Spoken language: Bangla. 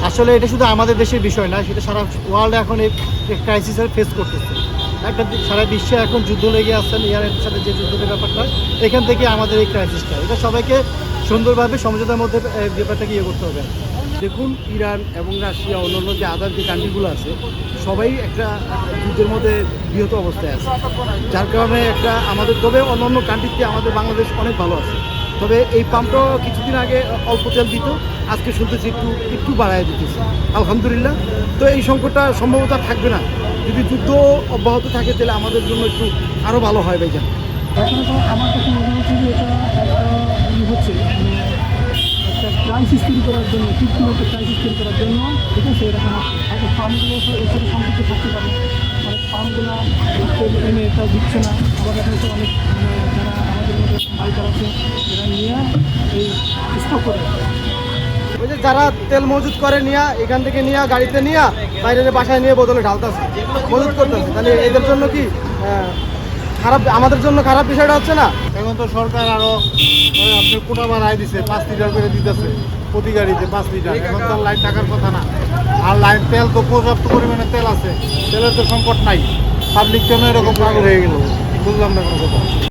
আসলে এটা শুধু আমাদের দেশের বিষয় না, সেটা সারা ওয়ার্ল্ডে এখন এই ক্রাইসিসের ফেস করতেছে। একটা সারা বিশ্বে এখন যুদ্ধ লেগে আসছেন, ইরানের সাথে যে যুদ্ধের ব্যাপারটা, এখান থেকে আমাদের এই ক্রাইসিসটা, এটা সবাইকে সুন্দরভাবে সমঝোতার মধ্যে ব্যাপারটাকে ইয়ে করতে হবে। দেখুন, ইরান এবং রাশিয়া অন্যান্য যে আদার যে কান্ট্রিগুলো আছে সবাই একটা যুদ্ধের মধ্যে বৃহৎ অবস্থায় আছে, যার কারণে একটা আমাদের, তবে অন্যান্য কান্ট্রিতে আমাদের বাংলাদেশ অনেক ভালো আছে। তবে এই পাম্পটা কিছুদিন আগে অল্প তেল দিত, আজকে শুনতেছি একটু বাড়ায় দিতেছে, আলহামদুলিল্লাহ। তো এই সংকটটা সম্ভবত থাকবে না, যদি যুদ্ধ অব্যাহত থাকে তাহলে আমাদের জন্য একটু আরও ভালো হয় ভাইজান। এখন তো আমার কাছে মনে হচ্ছে যে এটা হচ্ছে একটা ক্রাইসিস তৈরি করার জন্য, কৃত্রিম একটা ক্রাইসিস তৈরি করার জন্য, ঠিক আছে। এরকম হয়তো ফার্মগুলো এর সাথে সম্পৃক্ত থাকতে পারে, অনেক ফার্মগুলো এনে এটা দিচ্ছে না, আবার দেখা যাচ্ছে অনেক যারা আমাদের মধ্যে বাইকার আছে এরা নিয়ে এই স্টক করে, ওই যে যারা তেল মজুত করে নিয়ে এখান থেকে নিয়ে গাড়িতে নিয়ে বাইরের বাসায় নিয়ে বোতলে ঢালতেছে, মজুত করতেছে, তাহলে এদের জন্য কি খারাপ, আমাদের জন্য খারাপ বিষয়টা হচ্ছে না? এখন তো সরকার আরো আপনার কোটা বাড়াই দিছে, 5 লিটার করে দিতেছে প্রতি গাড়িতে 5 লিটার। এখন তো লাইন টাকার কথা না, আর লাইন তেল তো পর্যাপ্ত পরিমাণে তেল আছে, তেলের তো সংকট নাই। পাবলিক কেন এরকম পাগল হয়ে গেল বুঝলাম না কোনো কথা।